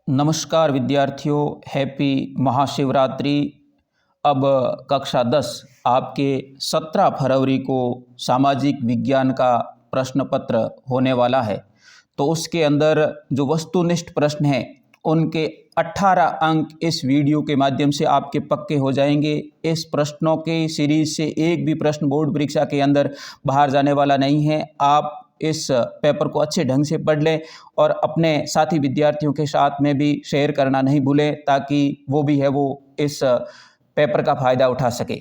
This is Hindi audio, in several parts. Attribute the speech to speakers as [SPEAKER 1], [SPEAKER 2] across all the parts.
[SPEAKER 1] नमस्कार विद्यार्थियों, हैप्पी महाशिवरात्रि। अब कक्षा 10 आपके 17 फरवरी को सामाजिक विज्ञान का प्रश्न पत्र होने वाला है। तो उसके अंदर जो वस्तुनिष्ठ प्रश्न हैं उनके 18 अंक इस वीडियो के माध्यम से आपके पक्के हो जाएंगे। इस प्रश्नों के सीरीज से एक भी प्रश्न बोर्ड परीक्षा के अंदर बाहर जाने वाला नहीं है। आप इस पेपर को अच्छे ढंग से पढ़ लें और अपने साथी विद्यार्थियों के साथ में भी शेयर करना नहीं भूलें, ताकि वो भी है वो इस पेपर का फ़ायदा उठा सके।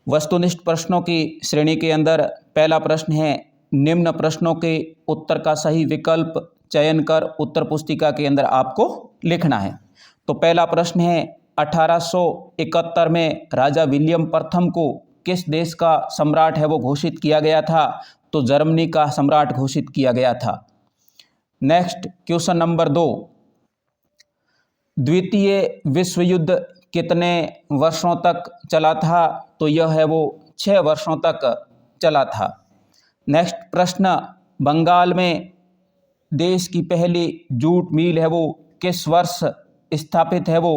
[SPEAKER 1] वस्तुनिष्ठ प्रश्नों की श्रेणी के अंदर पहला प्रश्न है, निम्न प्रश्नों के उत्तर का सही विकल्प चयन कर उत्तर पुस्तिका के अंदर आपको लिखना है। तो पहला प्रश्न है, 1871 में राजा विलियम प्रथम को किस देश का सम्राट है वो घोषित किया गया था? तो जर्मनी का सम्राट घोषित किया गया था। नेक्स्ट क्वेश्चन नंबर 2, द्वितीय विश्व युद्ध कितने वर्षों तक चला था? तो यह है वो 6 वर्षों तक चला था। नेक्स्ट प्रश्न, बंगाल में देश की पहली जूट मिल है वो किस वर्ष स्थापित है वो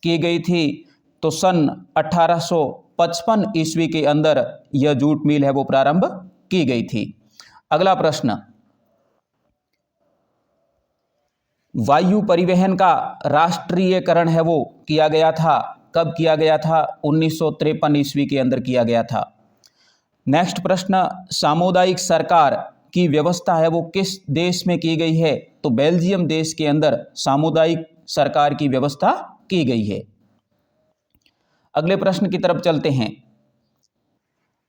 [SPEAKER 1] की गई थी? तो सन 1855 ईस्वी के अंदर यह जूट मिल है वो प्रारंभ की गई थी। अगला प्रश्न, वायु परिवहन का राष्ट्रीयकरण है वो किया गया था, कब किया गया था? 1953 ईस्वी के अंदर किया गया था। नेक्स्ट प्रश्न, सामुदायिक सरकार की व्यवस्था है वो किस देश में की गई है? तो बेल्जियम देश के अंदर सामुदायिक सरकार की व्यवस्था की गई है। अगले प्रश्न की तरफ चलते हैं,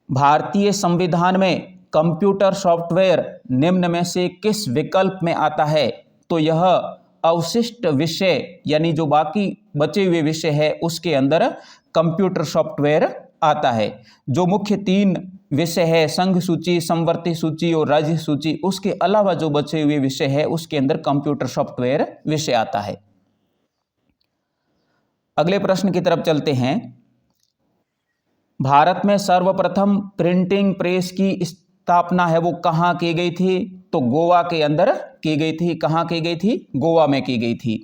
[SPEAKER 1] भारतीय संविधान में कंप्यूटर सॉफ्टवेयर निम्न में से किस विकल्प में आता है? तो यह अवशिष्ट विषय यानी जो बाकी बचे हुए विषय है उसके अंदर कंप्यूटर सॉफ्टवेयर आता है। जो मुख्य 3 विषय है, संघ सूची, समवर्ती सूची और राज्य सूची, उसके अलावा जो बचे हुए विषय है उसके अंदर कंप्यूटर सॉफ्टवेयर विषय आता है। अगले प्रश्न की तरफ चलते हैं, भारत में सर्वप्रथम प्रिंटिंग प्रेस की स्थापना है वो कहाँ की गई थी? तो गोवा के अंदर की गई थी। कहाँ की गई थी? गोवा में की गई थी।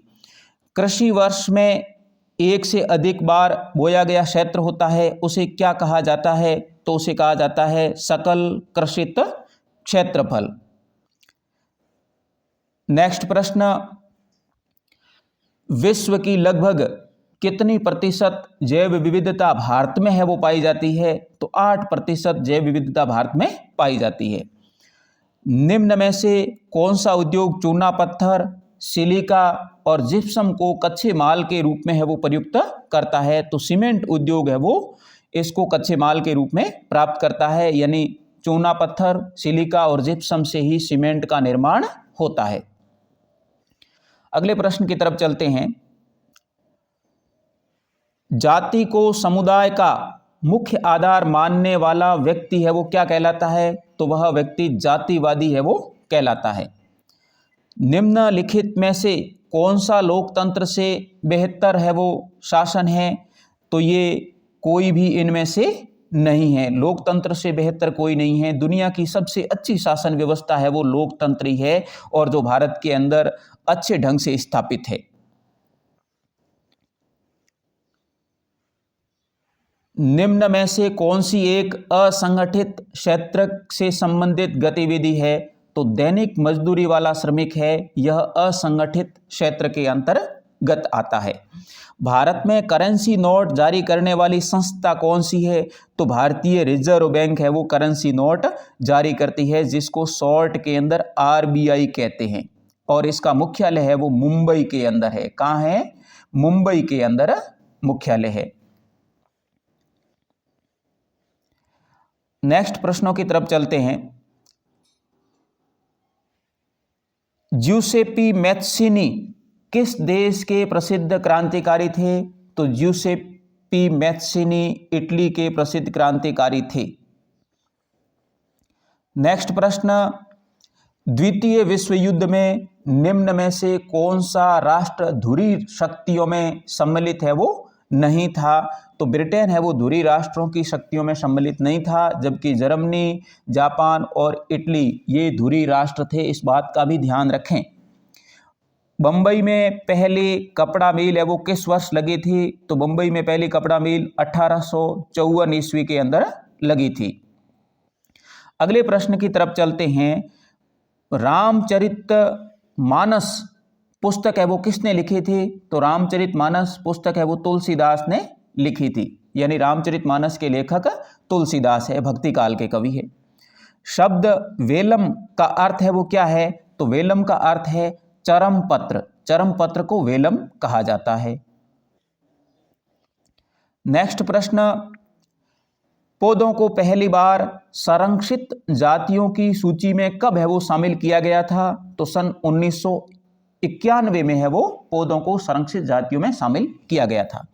[SPEAKER 1] कृषि वर्ष में एक से अधिक बार बोया गया क्षेत्र होता है, उसे क्या कहा जाता है? तो उसे कहा जाता है सकल कृषित क्षेत्रफल। नेक्स्ट प्रश्न, विश्व की लगभग कितनी प्रतिशत जैव विविधता भारत में है वो पाई जाती है? तो 8% जैव विविधता भारत में पाई जाती है। निम्न में से कौन सा उद्योग चूना पत्थर, सिलिका और जिप्सम को कच्चे माल के रूप में है वो प्रयुक्त करता है? तो सीमेंट उद्योग है वो इसको कच्चे माल के रूप में प्राप्त करता है, यानी चूना पत्थर, सिलिका और जिप्सम से ही सीमेंट का निर्माण होता है। अगले प्रश्न की तरफ चलते हैं, जाति को समुदाय का मुख्य आधार मानने वाला व्यक्ति है वो क्या कहलाता है? तो वह व्यक्ति जातिवादी है वो कहलाता है। निम्नलिखित में से कौन सा लोकतंत्र से बेहतर है वो शासन है? तो ये कोई भी इनमें से नहीं है। लोकतंत्र से बेहतर कोई नहीं है। दुनिया की सबसे अच्छी शासन व्यवस्था है वो लोकतंत्र ही है, और जो भारत के अंदर अच्छे ढंग से स्थापित है। निम्न में से कौन सी एक असंगठित क्षेत्र से संबंधित गतिविधि है? तो दैनिक मजदूरी वाला श्रमिक है, यह असंगठित क्षेत्र के अंतर्गत आता है। भारत में करेंसी नोट जारी करने वाली संस्था कौन सी है? तो भारतीय रिजर्व बैंक है वो करेंसी नोट जारी करती है, जिसको शॉर्ट के अंदर RBI कहते हैं, और इसका मुख्यालय है वो मुंबई के अंदर है। कहाँ है? मुंबई के अंदर मुख्यालय है। नेक्स्ट प्रश्नों की तरफ चलते हैं, ज्यूसेप्पी मैत्सिनी किस देश के प्रसिद्ध क्रांतिकारी थे? तो ज्यूसेप्पी मैत्सिनी इटली के प्रसिद्ध क्रांतिकारी थे। नेक्स्ट प्रश्न, द्वितीय विश्व युद्ध में निम्न में से कौन सा राष्ट्र धुरी शक्तियों में सम्मिलित है वो नहीं था? तो ब्रिटेन है वो धुरी राष्ट्रों की शक्तियों में सम्मिलित नहीं था, जबकि जर्मनी, जापान और इटली ये धुरी राष्ट्र थे। इस बात का भी ध्यान रखें। बम्बई में पहली कपड़ा मिल है वो किस वर्ष लगी थी? तो बम्बई में पहली कपड़ा मिल 1854 ईस्वी के अंदर लगी थी। अगले प्रश्न की तरफ चलते हैं। रामचरितमानस पुस्तक है वो किसने लिखी थी? तो रामचरितमानस पुस्तक है वो तुलसीदास ने लिखी थी, यानी रामचरितमानस के लेखक तुलसीदास है, भक्ति काल के कवि है। शब्द वेलम का अर्थ है वो क्या है? तो वेलम का अर्थ है चरम पत्र। चरम पत्र को वेलम कहा जाता है। नेक्स्ट प्रश्न, पौधों को पहली बार संरक्षित जातियों की सूची में कब है वो शामिल किया गया था? तो सन 1991 में है वो पौधों को संरक्षित जातियों में शामिल किया गया था।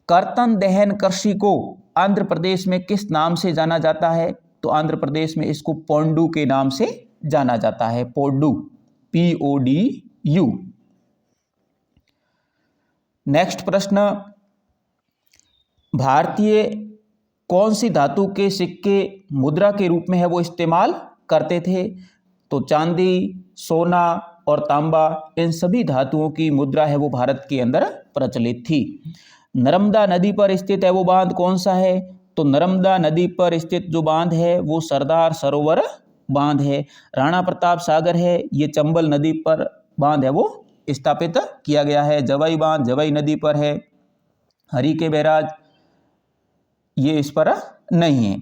[SPEAKER 1] कर्तन दहन कृषि को आंध्र प्रदेश में किस नाम से जाना जाता है? तो आंध्र प्रदेश में इसको पोंडू के नाम से जाना जाता है। पोंडू, PODU। नेक्स्ट प्रश्न, भारतीय कौन सी धातु के सिक्के मुद्रा के रूप में है वो इस्तेमाल करते थे? तो चांदी, सोना और तांबा, इन सभी धातुओं की मुद्रा है वो भारत के अंदर प्रचलित थी। नर्मदा नदी पर स्थित है वो बांध कौन सा है? तो नर्मदा नदी पर स्थित जो बांध है वो सरदार सरोवर बांध है। राणा प्रताप सागर है, ये चंबल नदी पर बांध है वो स्थापित किया गया है। जवाई बांध जवाई नदी पर है। हरी के बैराज ये इस पर नहीं है।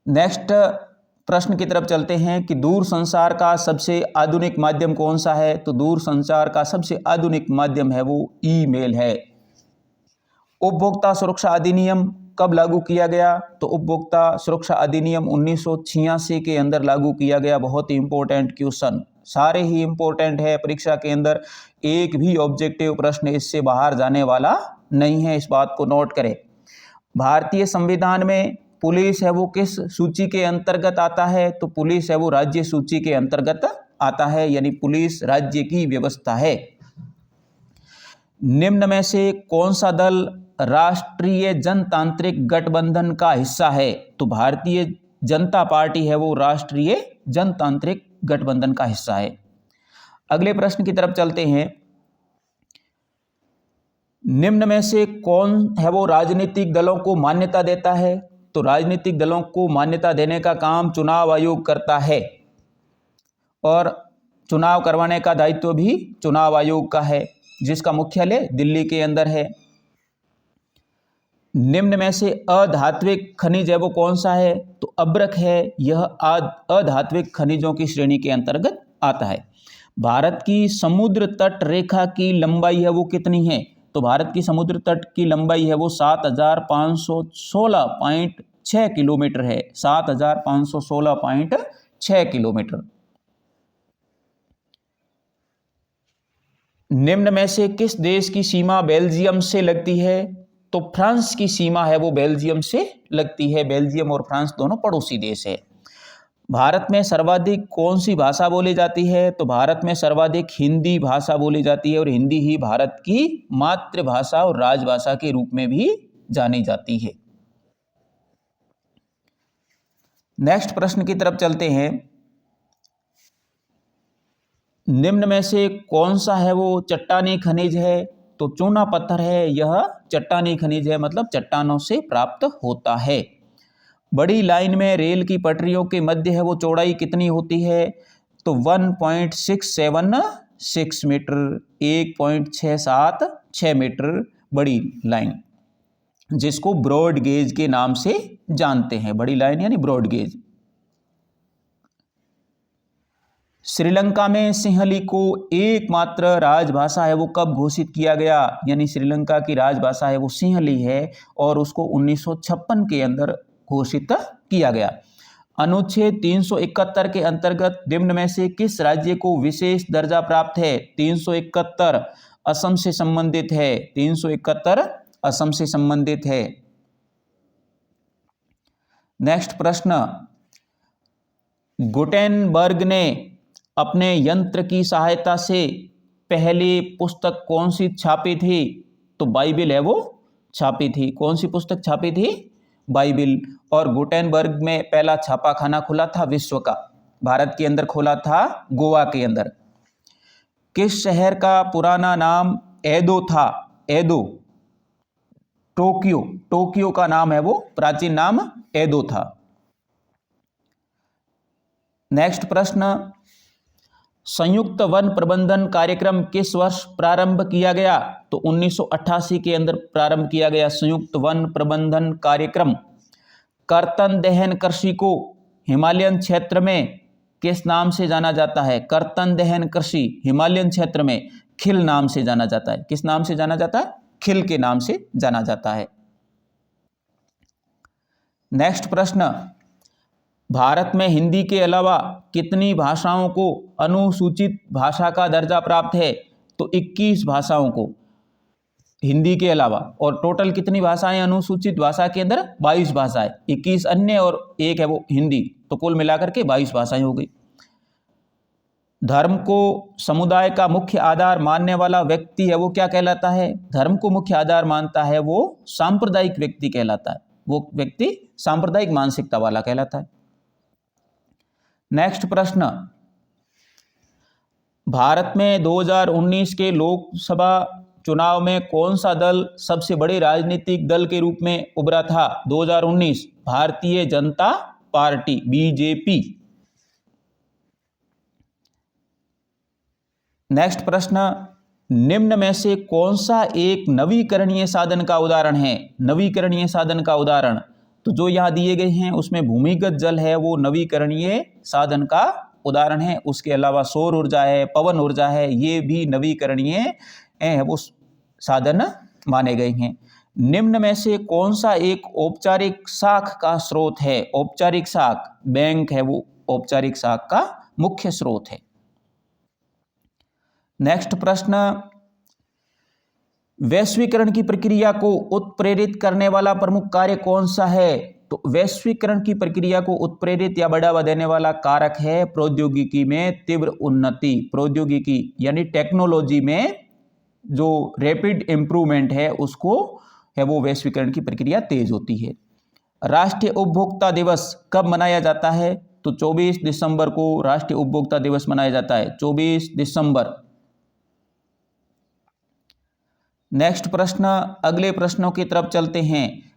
[SPEAKER 1] नेक्स्ट प्रश्न की तरफ चलते हैं कि दूर संचार का सबसे आधुनिक माध्यम कौन सा है? तो दूर संचार का सबसे आधुनिक माध्यम है वो ईमेल है। उपभोक्ता सुरक्षा अधिनियम कब लागू किया गया? तो उपभोक्ता सुरक्षा अधिनियम 1986 के अंदर लागू किया गया। बहुत ही इंपॉर्टेंट क्वेश्चन, सारे ही इंपॉर्टेंट है परीक्षा के अंदर, एक भी ऑब्जेक्टिव प्रश्न इससे बाहर जाने वाला नहीं है, इस बात को नोट करें। भारतीय संविधान में पुलिस है वो किस सूची के अंतर्गत आता है? तो पुलिस है वो राज्य सूची के अंतर्गत आता है, यानी पुलिस राज्य की व्यवस्था है। निम्न में से कौन सा दल राष्ट्रीय जनतांत्रिक गठबंधन का हिस्सा है? तो भारतीय जनता पार्टी है वो राष्ट्रीय जनतांत्रिक गठबंधन का हिस्सा है। अगले प्रश्न की तरफ चलते हैं। निम्न में से कौन है वो राजनीतिक दलों को मान्यता देता है? तो राजनीतिक दलों को मान्यता देने का काम चुनाव आयोग करता है और चुनाव करवाने का दायित्व भी चुनाव आयोग का है, जिसका मुख्यालय दिल्ली के अंदर है। निम्न में से अधात्विक खनिज है वो कौन सा है? तो अब्रक है, यह अधात्विक खनिजों की श्रेणी के अंतर्गत आता है। भारत की समुद्र तट रेखा की लंबाई है वो कितनी है? तो भारत की समुद्र तट की लंबाई है वो 7516.6 किलोमीटर है। 7516.6 किलोमीटर। निम्न में से किस देश की सीमा बेल्जियम से लगती है? तो फ्रांस की सीमा है वो बेल्जियम से लगती है। बेल्जियम और फ्रांस दोनों पड़ोसी देश है। भारत में सर्वाधिक कौन सी भाषा बोली जाती है? तो भारत में सर्वाधिक हिंदी भाषा बोली जाती है और हिंदी ही भारत की मातृभाषा और राजभाषा के रूप में भी जानी जाती है। नेक्स्ट प्रश्न की तरफ चलते हैं। निम्न में से कौन सा है वो चट्टानी खनिज है? तो चूना पत्थर है, यह चट्टानी खनिज है, मतलब चट्टानों से प्राप्त होता है। बड़ी लाइन में रेल की पटरियों के मध्य है वो चौड़ाई कितनी होती है? तो 1.676 मीटर, 1.676 मीटर बड़ी लाइन, जिसको ब्रॉड गेज के नाम से जानते हैं। बड़ी लाइन यानी ब्रॉड गेज। श्रीलंका में सिंहली को एकमात्र राजभाषा है वो कब घोषित किया गया? यानी श्रीलंका की राजभाषा है वो सिंहली है और उसको 1956 के अंदर घोषित किया गया। अनुच्छेद 371 के अंतर्गत निम्न में से किस राज्य को विशेष दर्जा प्राप्त है? 371 असम से संबंधित है। 371 असम से संबंधित है। नेक्स्ट प्रश्न, गुटेनबर्ग ने अपने यंत्र की सहायता से पहली पुस्तक कौन सी छापी थी? तो बाइबिल है वो छापी थी। कौन सी पुस्तक छापी थी? बाइबिल। और गुटेनबर्ग में पहला छापाखाना खुला था विश्व का, भारत के अंदर खोला था, गोवा के अंदर। किस शहर का पुराना नाम एदो था? एदो, टोक्यो, टोक्यो का नाम है वो, प्राचीन नाम एदो था। नेक्स्ट प्रश्न, संयुक्त वन प्रबंधन कार्यक्रम किस वर्ष प्रारंभ किया गया? तो 1988 के अंदर प्रारंभ किया गया संयुक्त वन प्रबंधन कार्यक्रम। कर्तन दहन कृषि को हिमालयन क्षेत्र में किस नाम से जाना जाता है? कर्तन दहन कृषि हिमालयन क्षेत्र में खिल नाम से जाना जाता है। किस नाम से जाना जाता है? खिल के नाम से जाना जाता है। नेक्स्ट प्रश्न, भारत में हिंदी के अलावा कितनी भाषाओं को अनुसूचित भाषा का दर्जा प्राप्त है? तो 21 भाषाओं को हिंदी के अलावा, और टोटल कितनी भाषाएं अनुसूचित भाषा के अंदर? 22 भाषाएं, 21 अन्य और एक है वो हिंदी, तो कुल मिलाकर के 22 भाषाएं हो गई। धर्म को समुदाय का मुख्य आधार मानने वाला व्यक्ति है वो क्या कहलाता है? धर्म को मुख्य आधार मानता है वो सांप्रदायिक व्यक्ति कहलाता है। वो व्यक्ति सांप्रदायिक मानसिकता वाला कहलाता है। नेक्स्ट प्रश्न, भारत में 2019 के लोकसभा चुनाव में कौन सा दल सबसे बड़े राजनीतिक दल के रूप में उभरा था? 2019 Bharatiya Janata party, BJP. Next प्रश्न, निम्न में से कौन सा एक नवीकरणीय साधन का उदाहरण है? नवीकरणीय साधन का उदाहरण, तो जो यहाँ दिए गए हैं उसमें भूमिगत जल है वो नवीकरणीय साधन का उदाहरण है। उसके अलावा सौर ऊर्जा है, पवन ऊर्जा है, ये भी नवीकरणीय है वो साधन माने गए हैं। निम्न में से कौन सा एक औपचारिक साख का स्रोत है? औपचारिक साख, बैंक है वो औपचारिक साख का मुख्य स्रोत है। नेक्स्ट प्रश्न, वैश्वीकरण की प्रक्रिया को उत्प्रेरित करने वाला प्रमुख कार्य कौन सा है? तो वैश्वीकरण की प्रक्रिया को उत्प्रेरित या बढ़ावा देने वाला कारक है प्रौद्योगिकी में तीव्र उन्नति। प्रौद्योगिकी यानी टेक्नोलॉजी में जो रैपिड इंप्रूवमेंट है उसको है वो वैश्वीकरण की प्रक्रिया तेज होती है। राष्ट्रीय उपभोक्ता दिवस कब मनाया जाता है? तो 24 दिसंबर को राष्ट्रीय उपभोक्ता दिवस मनाया जाता है, 24 दिसंबर। नेक्स्ट प्रश्न, अगले प्रश्नों की तरफ चलते हैं।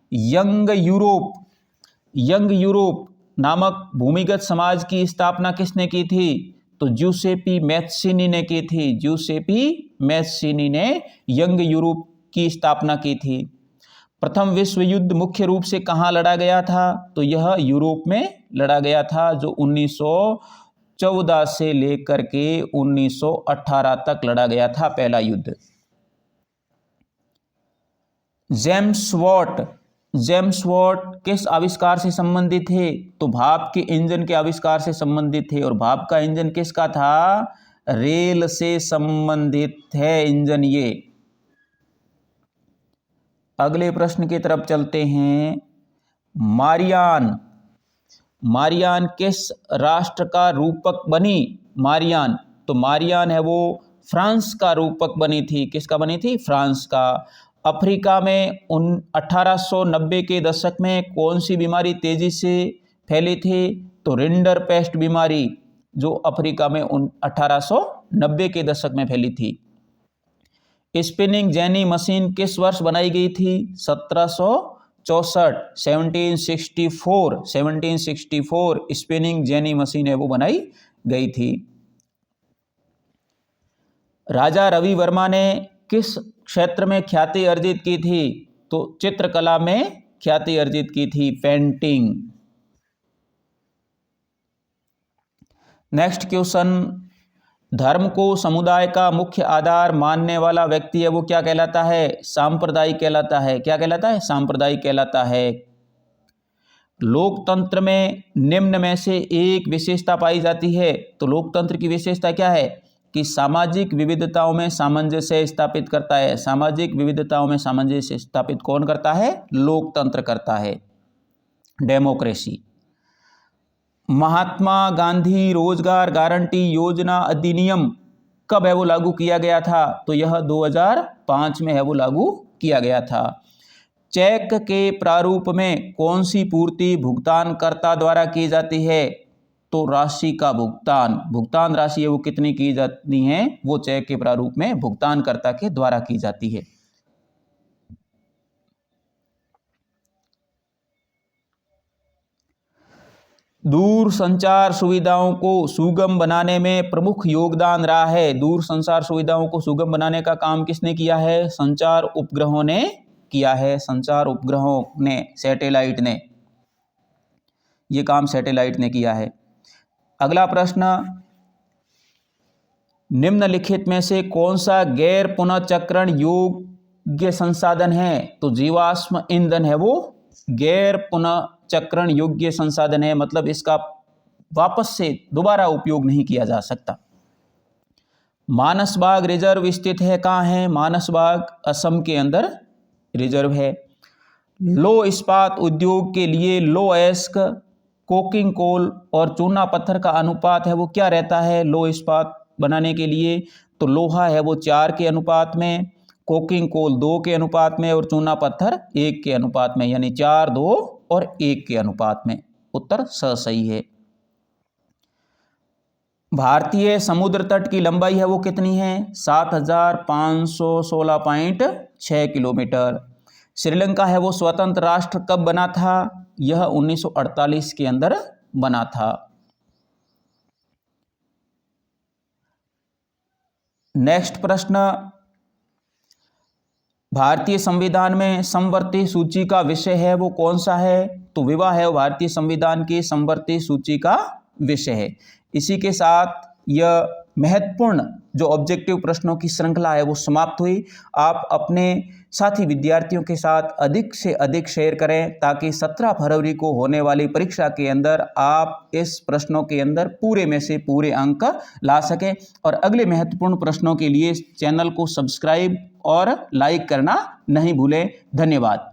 [SPEAKER 1] यंग यूरोप नामक भूमिगत समाज की स्थापना किसने की थी? तो ज्यूसेपी मैत्सिनी ने की थी। ज्यूसेपी मैत्सिनी ने यंग यूरोप की स्थापना की थी। प्रथम विश्व युद्ध मुख्य रूप से कहाँ लड़ा गया था? तो यह यूरोप में लड़ा गया था, जो 1914 से लेकर के 1918 तक लड़ा गया था पहला युद्ध। जेम्स वॉट किस आविष्कार से संबंधित है? तो भाप के इंजन के आविष्कार से संबंधित है। और भाप का इंजन किसका था? रेल से संबंधित है इंजन ये। अगले प्रश्न की तरफ चलते हैं। मारियान किस राष्ट्र का रूपक बनी? मारियान है वो फ्रांस का रूपक बनी थी। किसका बनी थी? फ्रांस का। अफ्रीका में 1890 के दशक में कौन सी बीमारी तेजी से फैली थी? तो रिंडरपेस्ट बीमारी, जो अफ्रीका में 1890 के दशक में फैली थी। स्पिनिंग जेनी मशीन किस वर्ष बनाई गई थी? 1764, 1764 स्पिनिंग जेनी मशीन है वो बनाई गई थी। राजा रवि वर्मा ने किस क्षेत्र में ख्याति अर्जित की थी? तो चित्रकला में ख्याति अर्जित की थी, पेंटिंग। नेक्स्ट क्वेश्चन, धर्म को समुदाय का मुख्य आधार मानने वाला व्यक्ति है वो क्या कहलाता है? सांप्रदायिक कहलाता है। क्या कहलाता है? सांप्रदायिक कहलाता है। लोकतंत्र में निम्न में से एक विशेषता पाई जाती है। तो लोकतंत्र की विशेषता क्या है? कि सामाजिक विविधताओं में सामंजस्य स्थापित करता है। सामाजिक विविधताओं में सामंजस्य स्थापित कौन करता है? लोकतंत्र करता है, डेमोक्रेसी। महात्मा गांधी रोजगार गारंटी योजना अधिनियम कब है वो लागू किया गया था? तो यह 2005 में है वो लागू किया गया था। चेक के प्रारूप में कौन सी पूर्ति भुगतानकर्ता द्वारा की जाती है? तो राशि का भुगतान राशि है वो कितनी की जाती है, वो चेक के प्रारूप में भुगतानकर्ता के द्वारा की जाती है। दूर संचार सुविधाओं को सुगम बनाने में प्रमुख योगदान रहा है। दूर संचार सुविधाओं को सुगम बनाने का काम किसने किया है? संचार उपग्रहों ने किया है। संचार उपग्रहों ने, सैटेलाइट ने, ये काम सैटेलाइट ने किया है। अगला प्रश्न, निम्नलिखित में से कौन सा गैर पुनःचक्रण योग्य संसाधन है? तो जीवाश्म ईंधन है वो गैर पुनःचक्रण योग्य संसाधन है, मतलब इसका वापस से दोबारा उपयोग नहीं किया जा सकता। मानसबाग रिजर्व स्थित है कहाँ है? मानसबाग असम के अंदर रिजर्व है। लौह इस्पात उद्योग के लिए लौह अयस्क, कोकिंग कोल और चूना पत्थर का अनुपात है वो क्या रहता है? लौह इस्पात बनाने के लिए तो लोहा है वो 4 के अनुपात में, कोकिंग कोल 2 के अनुपात में और चूना पत्थर 1 के अनुपात में, यानी 4, 2 और 1 के अनुपात में। उत्तर सही है। भारतीय समुद्र तट की लंबाई है वो कितनी है? 7516.6 किलोमीटर। श्रीलंका है वो स्वतंत्र राष्ट्र कब बना था? यह 1948 के अंदर बना था। नेक्स्ट प्रश्न, भारतीय संविधान में समवर्ती सूची का विषय है वो कौन सा है? तो विवाह है भारतीय संविधान की समवर्ती सूची का विषय है। इसी के साथ यह महत्वपूर्ण जो ऑब्जेक्टिव प्रश्नों की श्रृंखला है वो समाप्त हुई। आप अपने साथी विद्यार्थियों के साथ अधिक से अधिक शेयर करें ताकि 17 फरवरी को होने वाली परीक्षा के अंदर आप इस प्रश्नों के अंदर पूरे में से पूरे अंक ला सकें। और अगले महत्वपूर्ण प्रश्नों के लिए चैनल को सब्सक्राइब और लाइक करना नहीं भूलें। धन्यवाद।